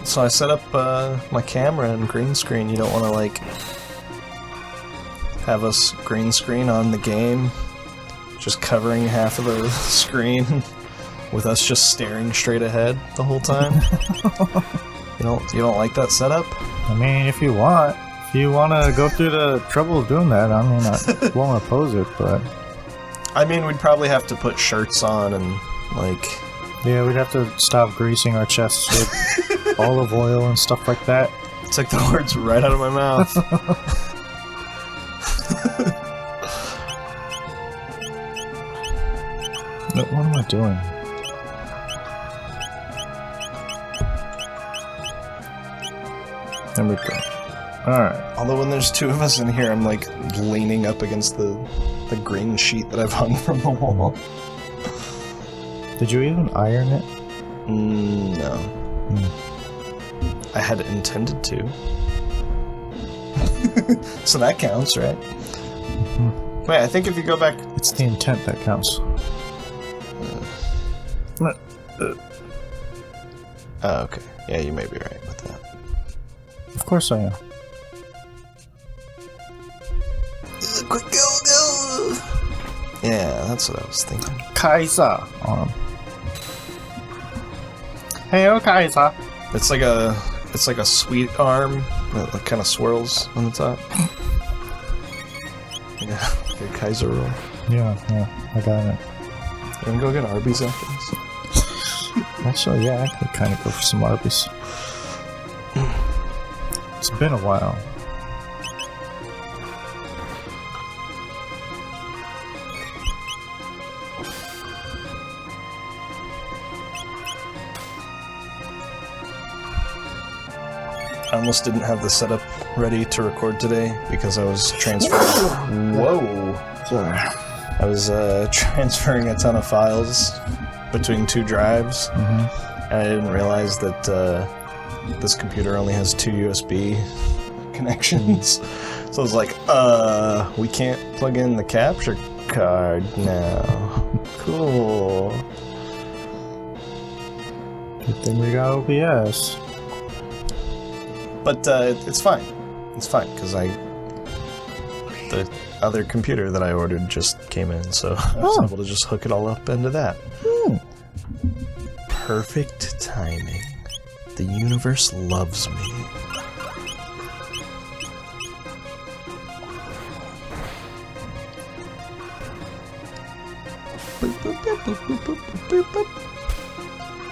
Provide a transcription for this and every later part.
So I set up my camera and green screen. You don't want to, like, have us green screen on the game, just covering half of the screen with us just staring straight ahead the whole time? You don't like that setup? I mean, if you want to go through the trouble of doing that, I mean, I won't oppose it, but... I mean, we'd probably have to put shirts on and, like... Yeah, we'd have to stop greasing our chests with olive oil and stuff like that. Took the words right out of my mouth. What am I doing? There we go. Alright. Although when there's two of us in here, I'm like leaning up against the green sheet that I've hung from the wall. Did you even iron it? No. I had intended to. So that counts, right? Wait, I think if you go back... It's the intent that counts. Oh, okay. Yeah, you may be right with that. Of course I am. Quick, go! Yeah, that's what I was thinking. Kaiser! Hey, Kaiser! It's like a sweet arm that like, kind of swirls on the top. Yeah, like a Kaiser roll. Yeah, I got it. You wanna go get Arby's after this? Actually, yeah, I could kind of go for some Arby's. It's been a while. I almost didn't have the setup ready to record today because I was transferring... Whoa! Sorry. I was transferring a ton of files between two drives, and I didn't realize that this computer only has 2 USB connections. So I was like, we can't plug in the capture card now. Cool. Good thing we got OBS. But it's fine. It's fine, because the other computer that I ordered just came in, so I was able to just hook it all up into that. Perfect timing. The universe loves me.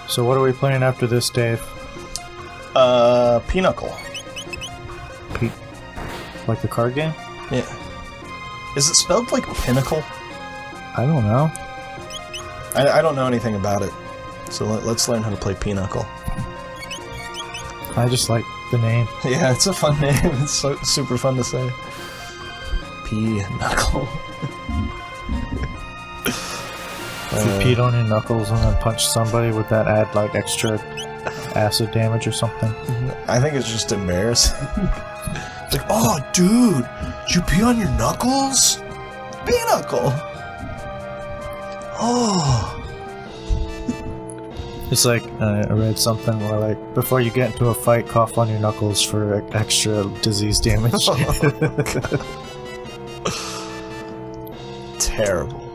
So what are we playing after this, Dave? Pinochle. Like the card game? Yeah. Is it spelled like pinnacle? I don't know. I don't know anything about it. So let's learn how to play Pinochle. I just like the name. Yeah, it's a fun name. It's super fun to say. Pinochle. If you peed on your knuckles and then punch somebody, would that add like extra acid damage or something? I think it's just embarrassing. It's like, oh, dude, did you pee on your knuckles? Pinochle. Oh. It's like, I read something where like, before you get into a fight, cough on your knuckles for extra disease damage. Terrible.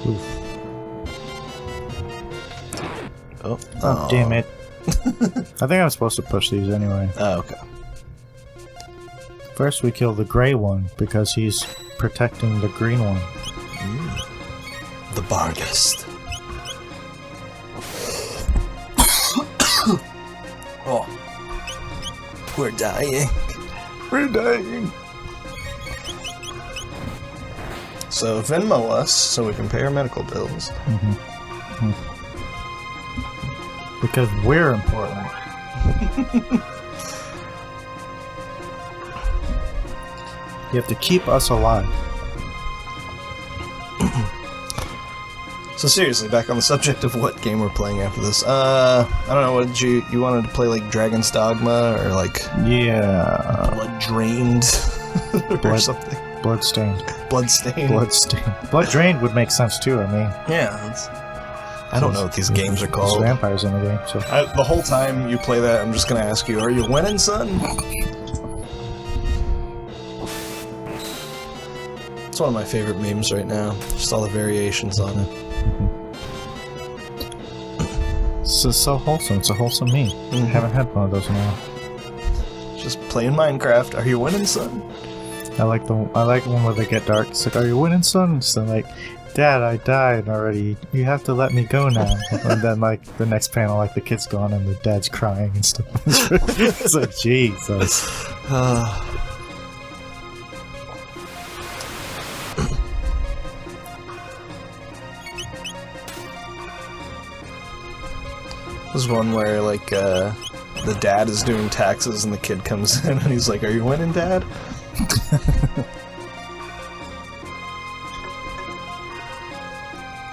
Oof. Oh, damn it. I think I'm supposed to push these anyway. Oh, okay. First we kill the gray one, because he's protecting the green one. The Barghest. Oh. We're dying. We're dying. So Venmo us so we can pay our medical bills. Because we're important. You have to keep us alive. So seriously, back on the subject of what game we're playing after this. I don't know, what did you wanted to play like Dragon's Dogma or like Yeah. Blood Drained or something? Bloodstained. Bloodstained. Bloodstained. Blood drained would make sense too, I mean. Yeah, I don't know what these games are There's called. vampires in the game, so... The whole time you play that, I'm just gonna ask you, are you winning, son? It's one of my favorite memes right now. Just all the variations on it. This is so wholesome. It's a wholesome meme. I haven't had one of those in a while. Just playing Minecraft. Are you winning, son? I like one where they get dark. It's like, are you winning, son? It's like, Dad, I died already. You have to let me go now. And then, like, the next panel, like, the kid's gone and the dad's crying and stuff. It's like, Jesus. There's one where, like, the dad is doing taxes and the kid comes in and he's like, are you winning, Dad?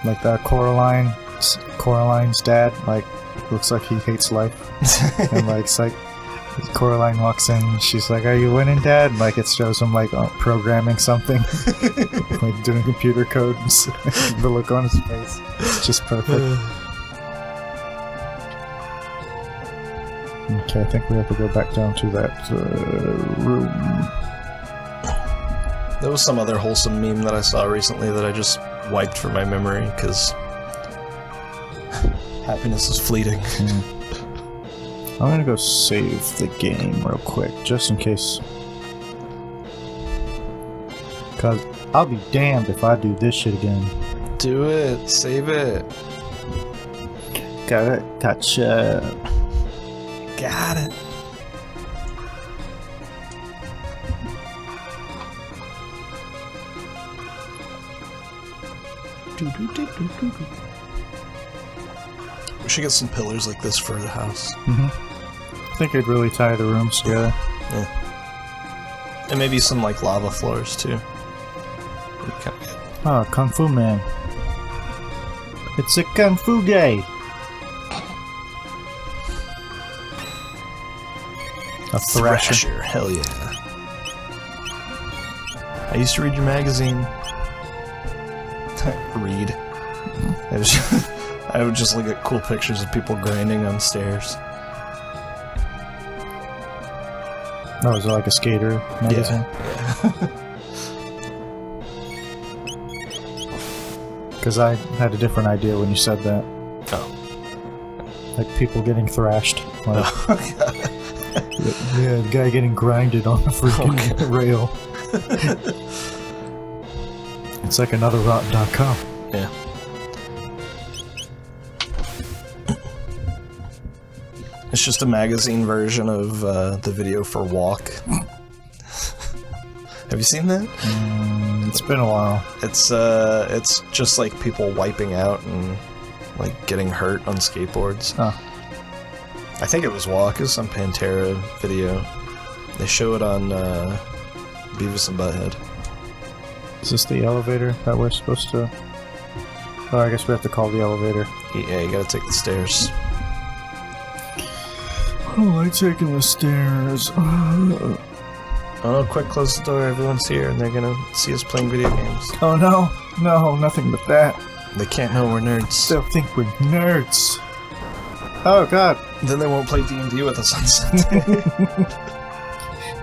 Like Coraline's dad, like, looks like he hates life. And, like, it's like, Coraline walks in and she's like, are you winning, Dad? And, like, it shows him, like, programming something. Like, doing computer code. And the look on his face. It's just perfect. Okay, I think we have to go back down to that room. There was some other wholesome meme that I saw recently that I just wiped from my memory, because happiness is fleeting. I'm gonna go save the game real quick, just in case. Cause I'll be damned if I do this shit again. Do it. Save it. Got it. Gotcha. Got it. We should get some pillars like this for the house. I think I'd really tie the rooms together. Yeah. And maybe some, like, lava floors, too. Oh, Kung Fu Man. It's a Kung Fu day! A Thrasher. Hell yeah. I used to read your magazine. Read. I would just look at cool pictures of people grinding on stairs. Oh, is it like a skater magazine? Yeah. Because I had a different idea when you said that. Oh. Like people getting thrashed. Like, Oh, God. yeah, the guy getting grinded on a freaking rail. It's like another rot.com. Yeah. It's just a magazine version of the video for Walk. Have you seen that? It's been a while. It's just like people wiping out and like getting hurt on skateboards. Oh. I think it was Walk. It was some Pantera video. They show it on Beavis and Butthead. Is this the elevator that we're supposed to... Oh, I guess we have to call the elevator. Yeah, you gotta take the stairs. I don't like taking the stairs. Oh no, quick, close the door. Everyone's here and they're gonna see us playing video games. Oh no, no, nothing but that. They can't know we're nerds. They'll think we're nerds. Oh god. Then they won't play D&D with us on Sunday.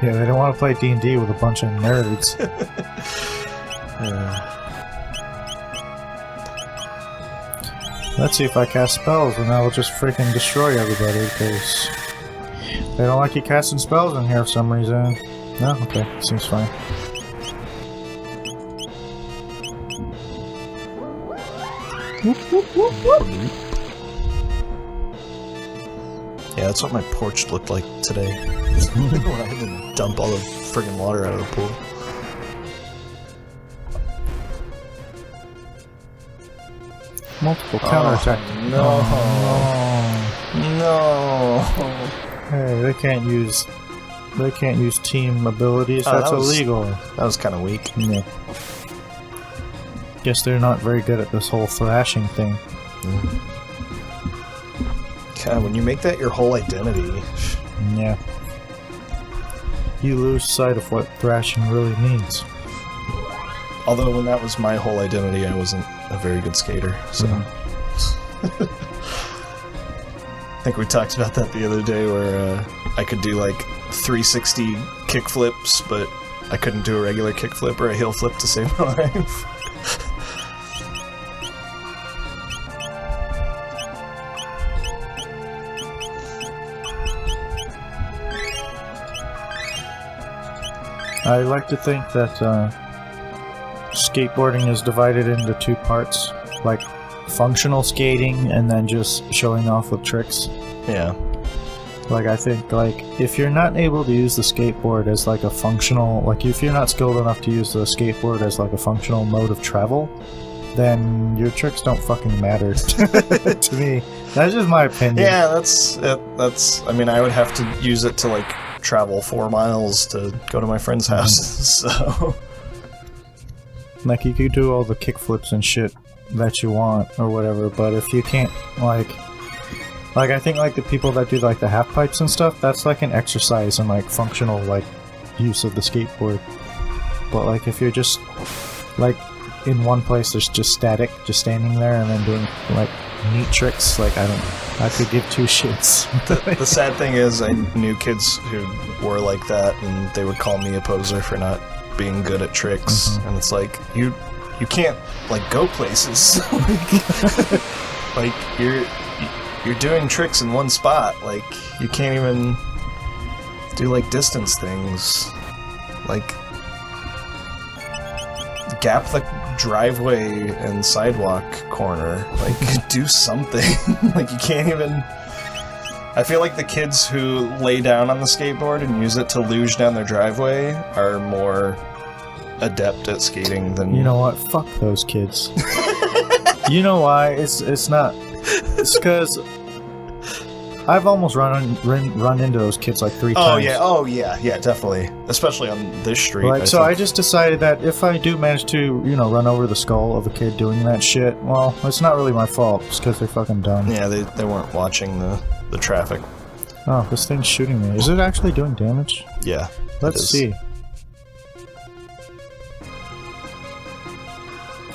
Yeah, they don't want to play D&D with a bunch of nerds. Let's see if I cast spells and that'll just freaking destroy everybody, because they don't like you casting spells in here for some reason. No? Okay, seems fine. Yeah, that's what my porch looked like today. When I had to dump all the friggin' water out of the pool. Multiple counterattack. No. No. Hey, they can't use team abilities. That's illegal. That was kind of weak. Yeah. Guess they're not very good at this whole thrashing thing. God, when you make that your whole identity. Yeah. You lose sight of what thrashing really means. Although when that was my whole identity, I wasn't a very good skater, so... I think we talked about that the other day where I could do like 360 kick flips, but I couldn't do a regular kick flip or a heel flip to save my life. I like to think that skateboarding is divided into two parts, like functional skating and then just showing off with tricks. Yeah. Like, I think, like, if you're not able to use the skateboard as, like, a functional... Like, if you're not skilled enough to use the skateboard as, like, a functional mode of travel, then your tricks don't fucking matter to me. That's just my opinion. Yeah, that's... I mean, I would have to use it to, like, travel 4 miles to go to my friend's house, so... Like, you could do all the kickflips and shit that you want, or whatever, but if you can't, like, I think, like, the people that do, like, the half pipes and stuff, that's, like, an exercise and, like, functional, like, use of the skateboard. But, like, if you're just, like, in one place that's just static, just standing there and then doing, like, neat tricks, like, I could give two shits. The sad thing is, I knew kids who were like that, and they would call me a poser for not being good at tricks, and it's like, you can't, like, go places. Like, you're doing tricks in one spot. Like, you can't even do, like, distance things. Like, gap the driveway and sidewalk corner. Like, do something. Like, you can't even... I feel like the kids who lay down on the skateboard and use it to luge down their driveway are more adept at skating than... You know what? Fuck those kids. You know why? It's not... It's because I've almost run into those kids like 3 times. Oh yeah, definitely. Especially on this street. Like, I just decided that if I do manage to, run over the skull of a kid doing that shit, well, it's not really my fault. It's because they're fucking dumb. Yeah, they weren't watching the traffic. Oh, this thing's shooting me. Is it actually doing damage? Yeah. Let's see.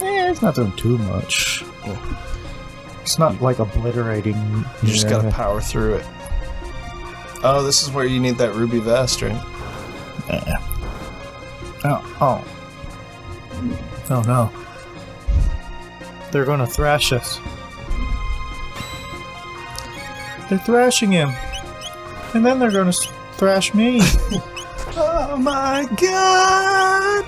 It's not doing too much. It's not, like, obliterating... You just gotta power through it. Oh, this is where you need that ruby vest, right? Oh no. They're gonna thrash us. They're thrashing him. And then they're gonna thrash me. Oh my god!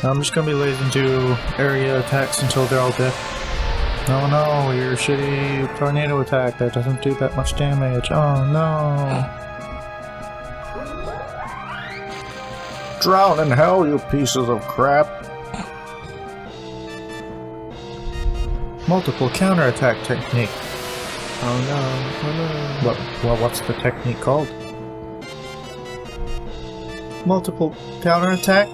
I'm just gonna be lazy into area attacks until they're all dead. Oh no, your shitty tornado attack that doesn't do that much damage. Oh no. Drown in hell, you pieces of crap. Multiple counterattack technique. Oh no. What's the technique called? Multiple counterattack?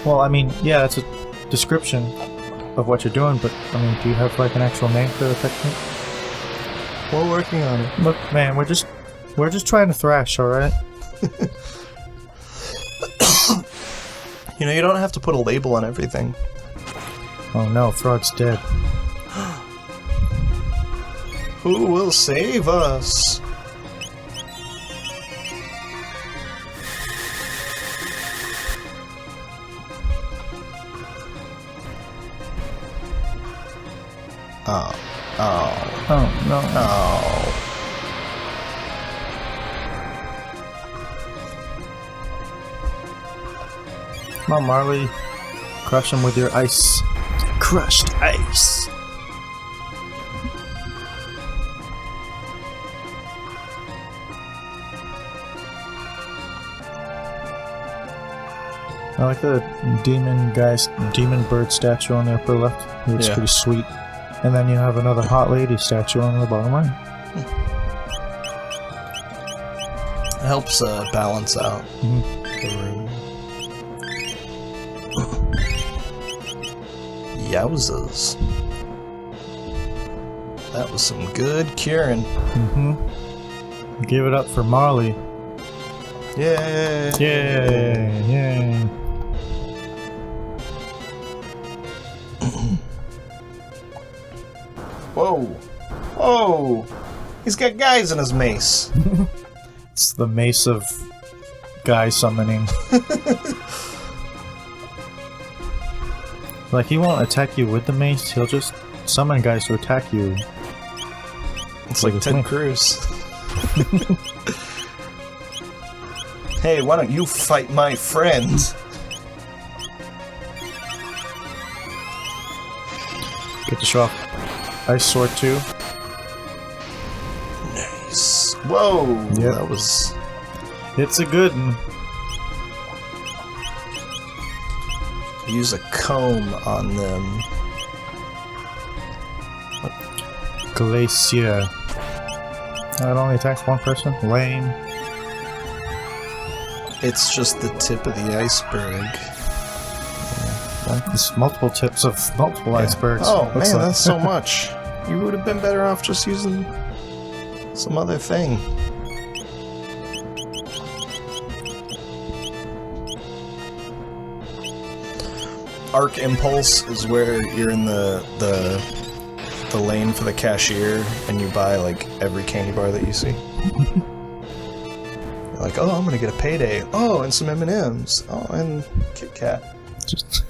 Well, I mean, yeah, that's a description of what you're doing, but, I mean, do you have, like, an actual name for the technique? We're working on it. Look, man, we're just trying to thrash, alright? You don't have to put a label on everything. Oh no, Frog's dead. Who will save us? Oh no. Oh. Come on, Marley. Crush him with your ice. Crushed ice. I like the demon bird statue on the upper left. It looks pretty sweet. And then you have another hot lady statue on the bottom right. It helps balance out the room. Yowzas. That was some good curing. Give it up for Marley. Yay! Yay! Yay! Whoa! Whoa! He's got guys in his mace. It's the mace of guy summoning. Like, he won't attack you with the mace, he'll just summon guys to attack you. It's like Ted Cruz. Hey, why don't you fight my friend? Get the show off. Ice sword too. Nice. Whoa! Yep. That was... It's a good one. Use a comb on them. Glacier. It only attacks one person? Lame. It's just the tip of the iceberg. There's multiple tips of multiple icebergs. Oh Looks man, like. that's so much. You would have been better off just using some other thing. Arc Impulse is where you're in the lane for the cashier and you buy like every candy bar that you see. You're like, oh, I'm gonna get a payday. Oh, and some M&Ms. Oh, and Kit Kat. Just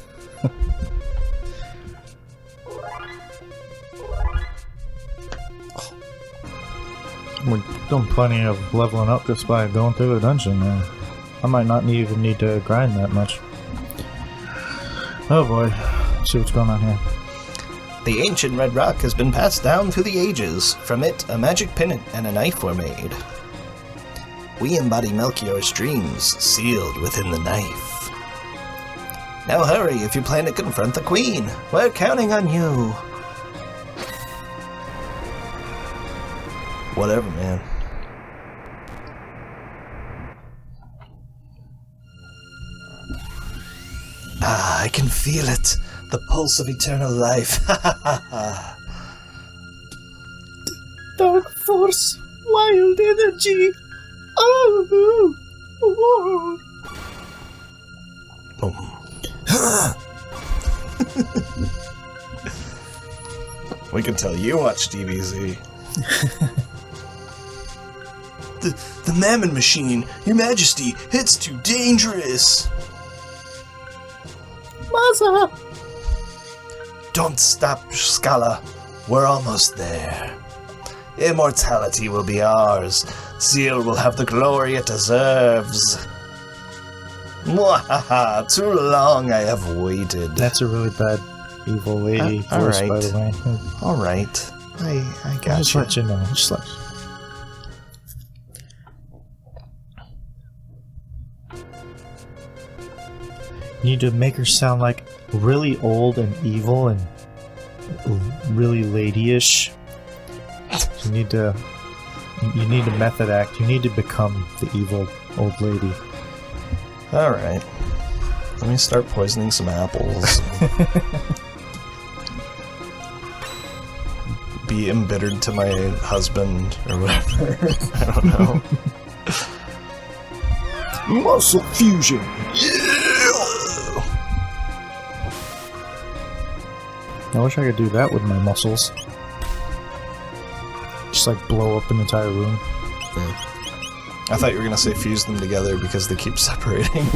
We're doing plenty of leveling up just by going through the dungeon, man. I might not even need to grind that much. Oh boy. Let's see what's going on here. The ancient red rock has been passed down through the ages. From it, a magic pennant and a knife were made. We embody Melchior's dreams, sealed within the knife. Now hurry if you plan to confront the queen. We're counting on you. Whatever, man. Ah, I can feel it. The pulse of eternal life. Ha ha ha ha. Dark force, wild energy. Oh, We can tell you watch DBZ. The Mammon Machine, Your Majesty, it's too dangerous. Maza! Don't stop, Scala. We're almost there. Immortality will be ours. Zeal will have the glory it deserves. Mwahaha, too long I have waited. That's a really bad evil lady voice, by the way. Alright. I got Just let you know. Just let You need to make her sound like really old and evil and really ladyish. You need to method act. You need to become the evil old lady. Alright. Let me start poisoning some apples. Be embittered to my husband or whatever. I don't know. Muscle fusion! I wish I could do that with my muscles. Just like blow up an entire room. I thought you were gonna say fuse them together because they keep separating.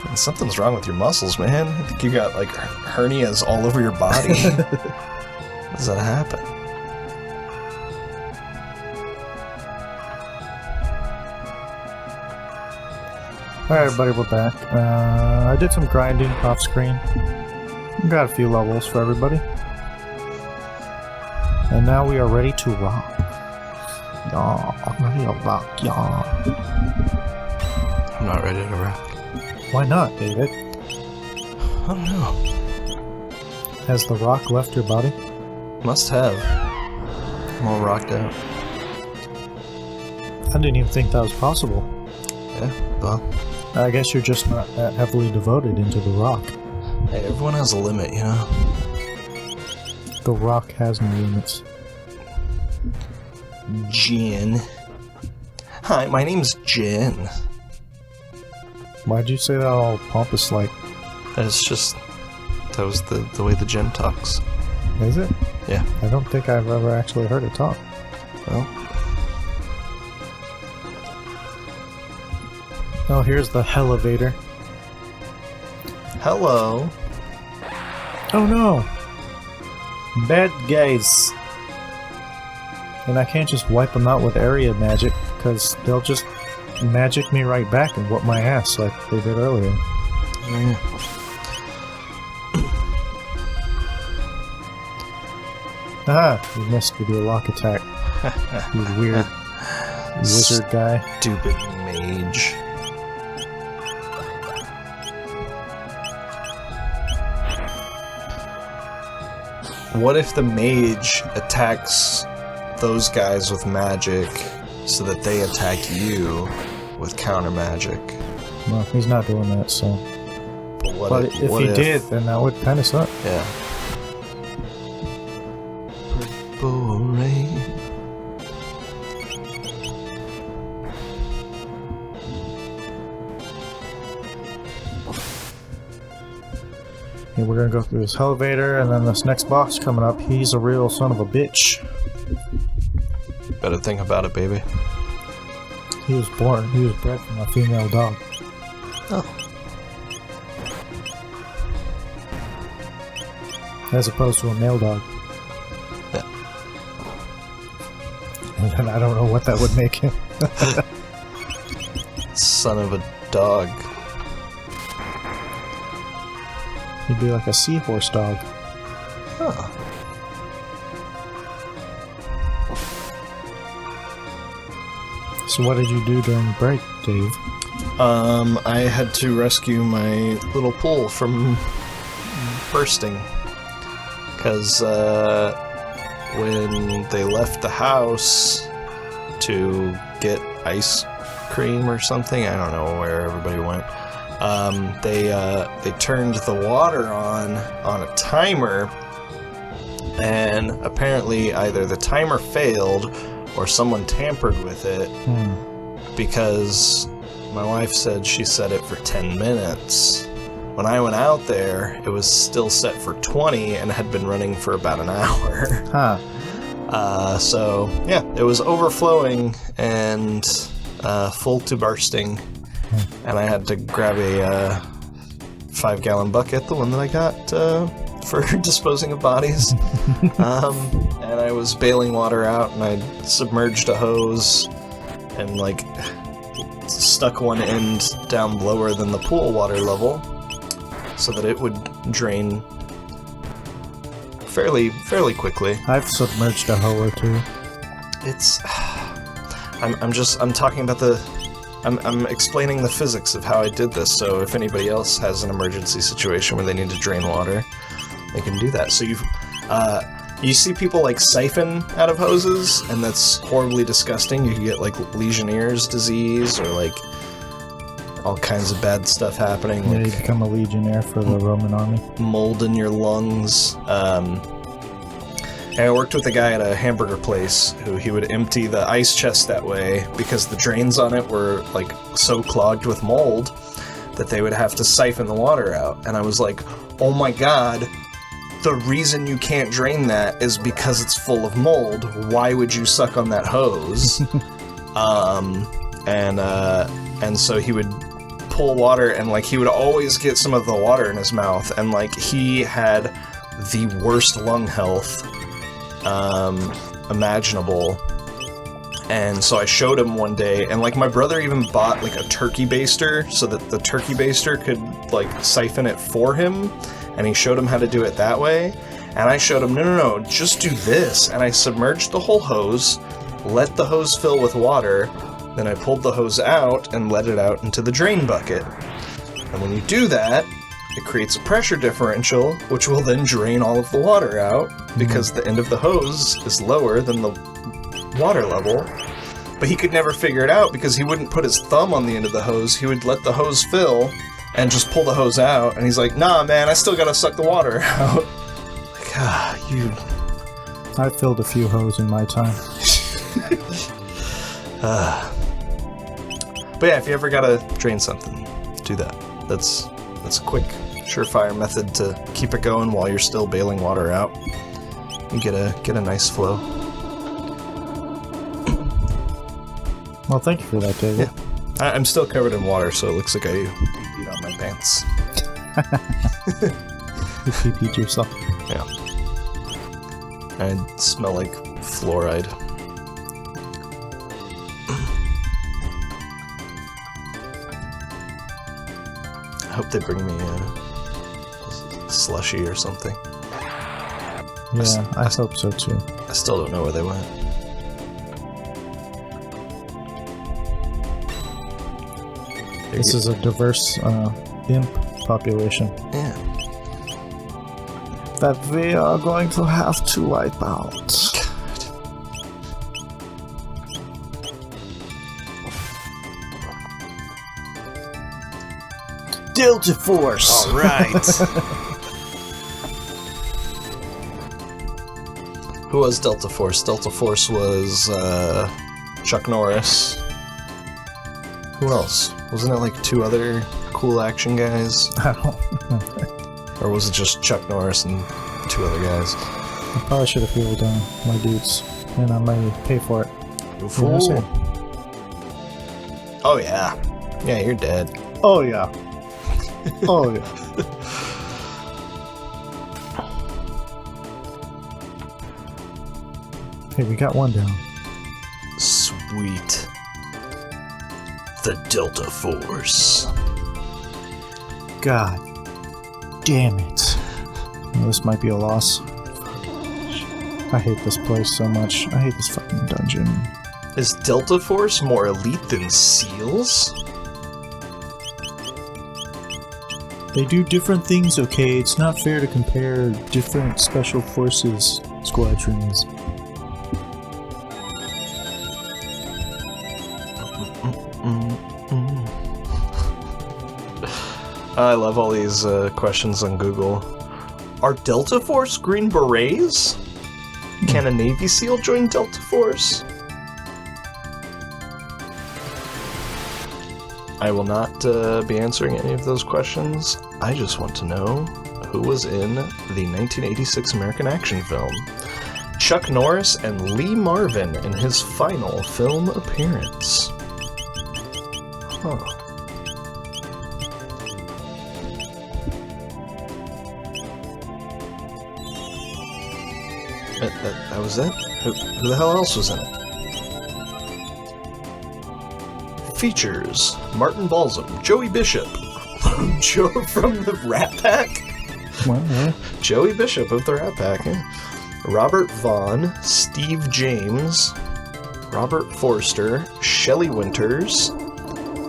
And something's wrong with your muscles, man. I think you got like hernias all over your body. How does that happen? Alright everybody, we're back. I did some grinding off screen. Got a few levels for everybody. And now we are ready to rock. Yeah, ready to rock, yeah. I'm not ready to rock. Why not, David? I don't know. Has the rock left your body? Must have. I'm all rocked out. I didn't even think that was possible. Yeah, well. I guess you're just not that heavily devoted into the rock. Hey, everyone has a limit, you know? The rock has no limits. Jen. Hi, my name's Jen. Why'd you say that all pompous like? It's just... That was the way the gym talks. Is it? Yeah. I don't think I've ever actually heard it talk. Well... Oh, here's the elevator. Hello. Oh no! Bad guys. And I can't just wipe them out with area magic, because they'll just magic me right back and whoop my ass like they did earlier. Ah, you missed with your lock attack. You weird wizard guy. Stupid mage. What if the mage attacks those guys with magic so that they attack you with counter magic? Well, he's not doing that, so... But if he did, then that would kind of suck. Yeah. Purple rain. Yeah, we're gonna go through this elevator, and then this next boss coming up, he's a real son of a bitch. Better think about it, baby. He was bred from a female dog. Oh. As opposed to a male dog. Yeah. And then I don't know what that would make him. Son of a dog. He'd be like a seahorse dog. Huh. So what did you do during break, Dave? I had to rescue my little pool from bursting. Because, when they left the house to get ice cream or something, I don't know where everybody went, they turned the water on a timer, and apparently either the timer failed or someone tampered with it, because my wife said she set it for 10 minutes. When I went out there, it was still set for 20 and had been running for about an hour. Huh. So, yeah, it was overflowing and full to bursting. And I had to grab a 5-gallon bucket, the one that I got for disposing of bodies. And I was bailing water out, and I submerged a hose and, like, stuck one end down lower than the pool water level so that it would drain fairly quickly. I've submerged a hoe or two. It's... I'm talking about the... I'm explaining the physics of how I did this, so if anybody else has an emergency situation where they need to drain water, they can do that. So you see people, like, siphon out of hoses, and that's horribly disgusting. You can get, like, Legionnaire's disease, or, like, all kinds of bad stuff happening. Yeah, like, you become a legionnaire for the Roman army. Mold in your lungs. And I worked with a guy at a hamburger place who he would empty the ice chest that way because the drains on it were, like, so clogged with mold that they would have to siphon the water out. And I was like, oh my god, the reason you can't drain that is because it's full of mold. Why would you suck on that hose? And so he would pull water, and, like, he would always get some of the water in his mouth, and, like, he had the worst lung health imaginable. And so I showed him one day, and, like, my brother even bought, like, a turkey baster so that the turkey baster could, like, siphon it for him, and he showed him how to do it that way. And I showed him, no, just do this. And I submerged the whole hose, let the hose fill with water, then I pulled the hose out and let it out into the drain bucket. And when you do that, it creates a pressure differential, which will then drain all of the water out, because the end of the hose is lower than the water level. But he could never figure it out because he wouldn't put his thumb on the end of the hose. He would let the hose fill and just pull the hose out, and he's like, nah, man, I still gotta suck the water out. Like, you... I've filled a few hoes in my time. But yeah, if you ever gotta drain something, Do that. That's a quick, surefire method to keep it going while you're still bailing water out. And get a nice flow. Well, thank you for that, David. Yeah. I'm still covered in water, so it looks like I peed on my pants. You pee-peed yourself. Yeah. I smell like fluoride. I hope they bring me a slushie or something. Yeah, I hope so too. I still don't know where they went. This is a diverse imp population. Yeah. That we are going to have to wipe out. Delta Force! Alright! Who was Delta Force? Delta Force was Chuck Norris. Who else? Wasn't it like 2 other cool action guys? I don't know. Or was it just Chuck Norris and 2 other guys? I probably should have healed my dudes, and I might pay for it. Fool. Oh yeah. Yeah, you're dead. Oh yeah. Oh yeah. Hey, we got one down. Sweet. The Delta Force. God damn it. Well, this might be a loss. I hate this place so much. I hate this fucking dungeon. Is Delta Force more elite than SEALs? They do different things, okay? It's not fair to compare different special forces squadrons. I love all these questions on Google. Are Delta Force Green Berets? Can a Navy SEAL join Delta Force? I will not be answering any of those questions. I just want to know who was in the 1986 American action film. Chuck Norris and Lee Marvin in his final film appearance. Huh. That was it? Who the hell else was in it? Features Martin Balsam, Joey Bishop, Joe from the Rat Pack, Well, yeah. Joey Bishop of the Rat Pack, yeah. Robert Vaughn, Steve James, Robert Forster, Shelley Winters,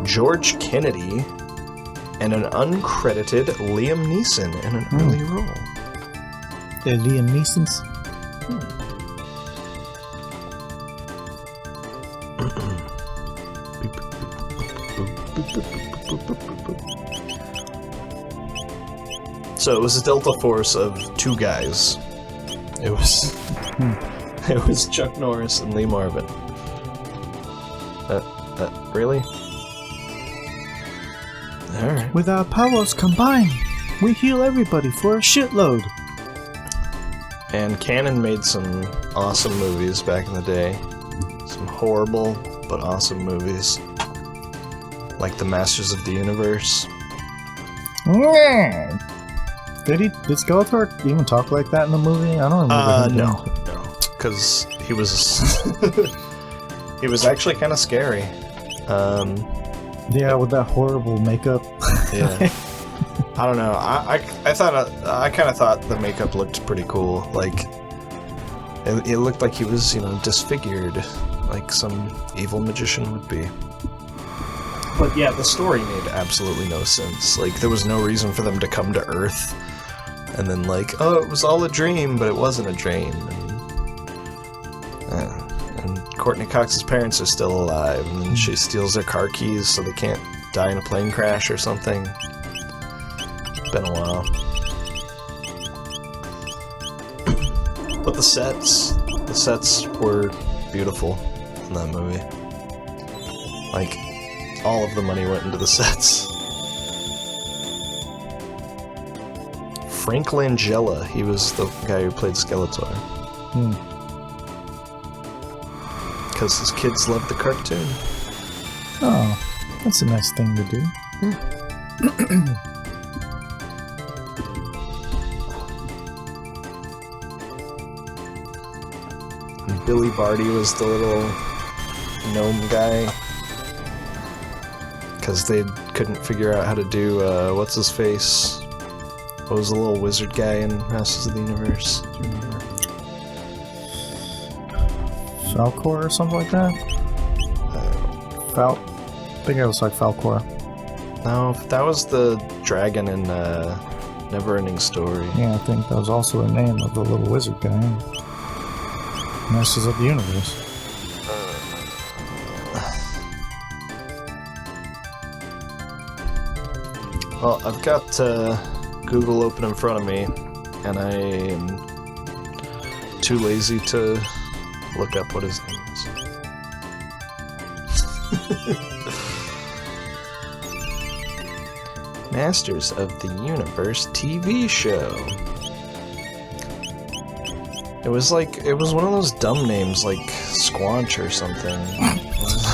George Kennedy, and an uncredited Liam Neeson in an early role. Liam Neeson's. So it was a Delta Force of 2 guys. It was Chuck Norris and Lee Marvin. Really? Alright. With our powers combined, we heal everybody for a shitload. And Canon made some awesome movies back in the day. Some horrible but awesome movies. Like The Masters of the Universe. Did Skeletor even talk like that in the movie? I don't remember. No. Because he was... he was actually kind of scary. Yeah, with that horrible makeup. Yeah. I don't know. I kind of thought the makeup looked pretty cool. Like, it looked like he was, disfigured, like some evil magician would be. But yeah, the story made absolutely no sense. Like, there was no reason for them to come to Earth, and then oh, it was all a dream, but it wasn't a dream. And Courtney Cox's parents are still alive, and then she steals their car keys so they can't die in a plane crash or something. Been a while. But the sets were beautiful in that movie. Like, all of the money went into the sets. Frank Langella. He was the guy who played Skeletor. Because his kids loved the cartoon. Oh, that's a nice thing to do. And Billy Barty was the little gnome guy. Because they couldn't figure out how to do, what's his face? What was the little wizard guy in Masters of the Universe? Do you remember? Falcor or something like that? I think it was like Falcor. No, that was the dragon in Neverending Story. Yeah, I think that was also the name of the little wizard guy in Masters of the Universe. Well, I've got Google open in front of me, and I am too lazy to look up what his name is. Masters of the Universe TV show. It was one of those dumb names like Squanch or something.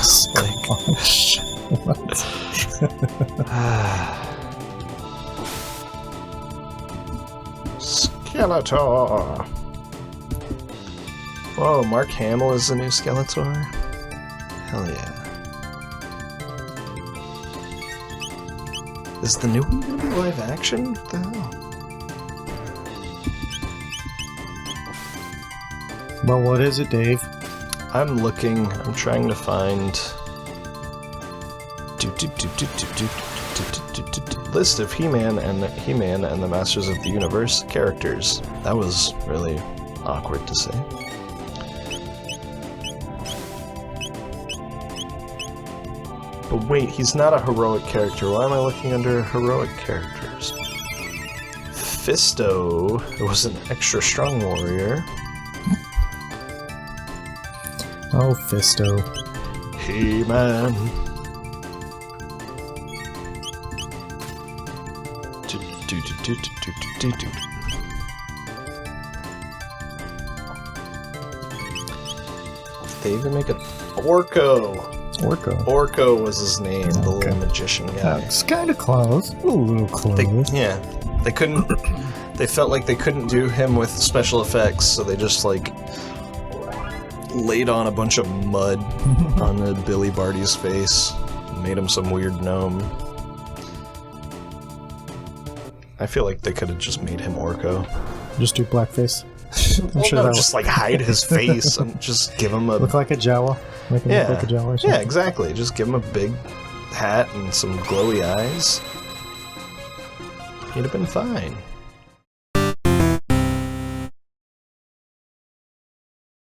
Squanch. Skeletor. Whoa, Mark Hamill is the new Skeletor? Hell yeah. Is the new one gonna be live action? What the hell? Well, what is it, Dave? I'm trying to find... List of He-Man and the Masters of the Universe characters. That was really awkward to say. But wait, he's not a heroic character. Why am I looking under heroic characters? Fisto was an extra strong warrior. Oh, Fisto. He-Man. They even make a Orko. Orko was his name, the little magician guy. It's kind of close. A little close. They couldn't. They felt like they couldn't do him with special effects, so they just like laid on a bunch of mud on Billy Barty's face and made him some weird gnome. I feel like they could have just made him Orko. Just do blackface. Well, sure no, just like hide his face and just give him a... Look like a Jawa. Make him look like a Jawa or something. Yeah, exactly. Just give him a big hat and some glowy eyes. He'd have been fine.